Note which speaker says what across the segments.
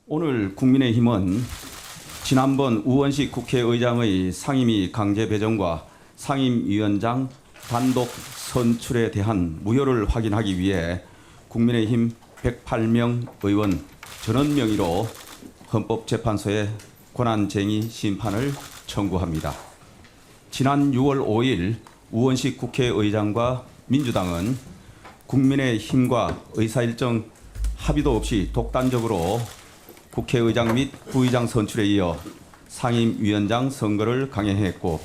Speaker 1: 오늘 국민의힘은 지난번 우원식 국회의장의 상임위 강제 배정과 상임위원장 단독 선출에 대한 무효를 확인하기 위해 국민의힘 108명 의원 전원 명의로 헌법재판소에 권한쟁의 심판을 청구합니다. 지난 6월 5일 우원식 국회의장과 민주당은 국민의힘과 의사일정 합의도 없이 독단적으로 국회의장 및 부의장 선출에 이어 상임위원장 선거를 강행했고,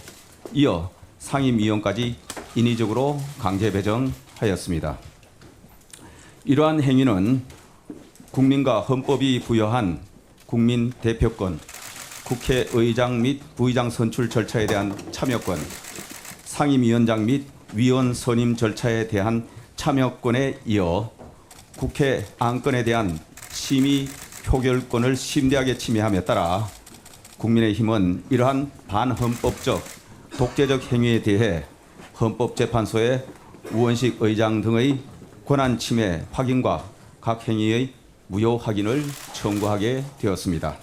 Speaker 1: 이어 상임위원까지 인위적으로 강제 배정하였습니다. 이러한 행위는 국민과 헌법이 부여한 국민 대표권, 국회의장 및 부의장 선출 절차에 대한 참여권, 상임위원장 및 위원 선임 절차에 대한 참여권에 이어 국회 안건에 대한 심의 표결권을 심대하게 침해함에 따라 국민의힘은 이러한 반헌법적 독재적 행위에 대해 헌법재판소에 우원식 의장 등의 권한 침해 확인과 각 행위의 무효 확인을 청구하게 되었습니다.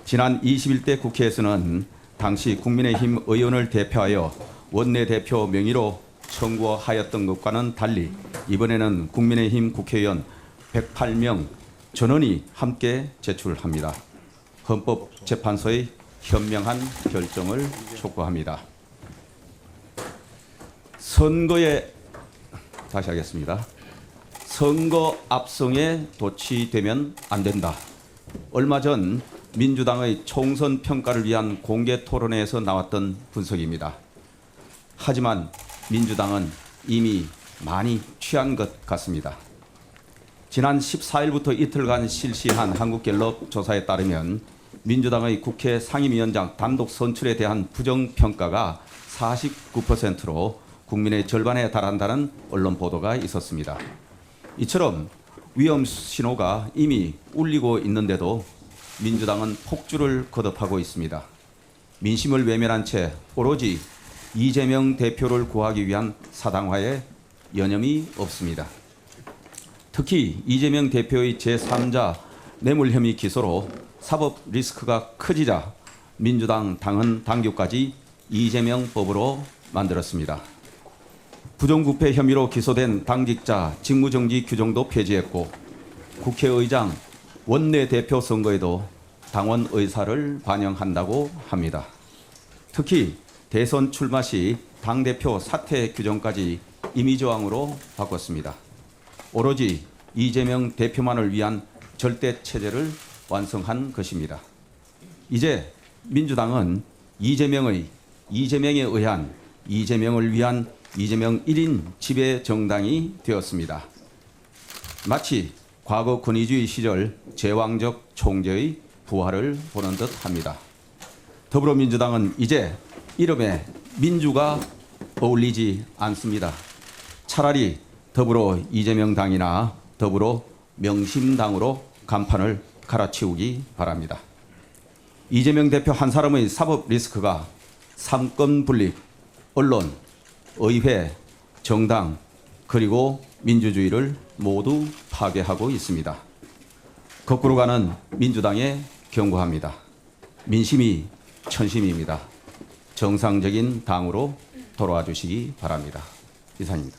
Speaker 1: 지난 21대 국회에서는 당시 국민의힘 의원을 대표하여 원내대표 명의로 청구하였던 것과는 달리 이번에는 국민의힘 국회의원 108명 전원이 함께 제출합니다. 헌법재판소의 현명한 결정을 촉구합니다. 다시 하겠습니다. 선거 압승에 도취되면 안 된다. 얼마 전 민주당의 총선 평가를 위한 공개 토론회에서 나왔던 분석입니다. 하지만 민주당은 이미 많이 취한 것 같습니다. 지난 14일부터 이틀간 실시한 한국갤럽 조사에 따르면 민주당의 국회 상임위원장 단독 선출에 대한 부정평가가 49%로 국민의 절반에 달한다는 언론 보도가 있었습니다. 이처럼 위험 신호가 이미 울리고 있는데도 민주당은 폭주를 거듭하고 있습니다. 민심을 외면한 채 오로지 이재명 대표를 구하기 위한 사당화에 여념이 없습니다. 특히 이재명 대표의 제3자 뇌물 혐의 기소로 사법 리스크가 커지자 민주당 당헌 당규까지 이재명법으로 만들었습니다. 부정부패 혐의로 기소된 당직자 직무정지 규정도 폐지했고, 국회의장 원내대표 선거에도 당원 의사를 반영한다고 합니다. 특히 대선 출마 시 당대표 사퇴 규정까지 임의조항으로 바꿨습니다. 오로지 이재명 대표만을 위한 절대체제를 완성한 것입니다. 이제 민주당은 이재명에 의한 이재명을 위한 이재명 1인 지배 정당이 되었습니다. 마치 과거 권위주의 시절 제왕적 총재의 부활을 보는 듯 합니다. 더불어민주당은 이제 이름에 민주가 어울리지 않습니다. 차라리 더불어 이재명 당이나 더불어 명심당으로 간판을 갈아치우기 바랍니다. 이재명 대표 한 사람의 사법 리스크가 삼권 분립, 언론, 의회, 정당, 그리고 민주주의를 모두 파괴하고 있습니다. 거꾸로 가는 민주당에 경고합니다. 민심이 천심입니다. 정상적인 당으로 돌아와 주시기 바랍니다. 이상입니다.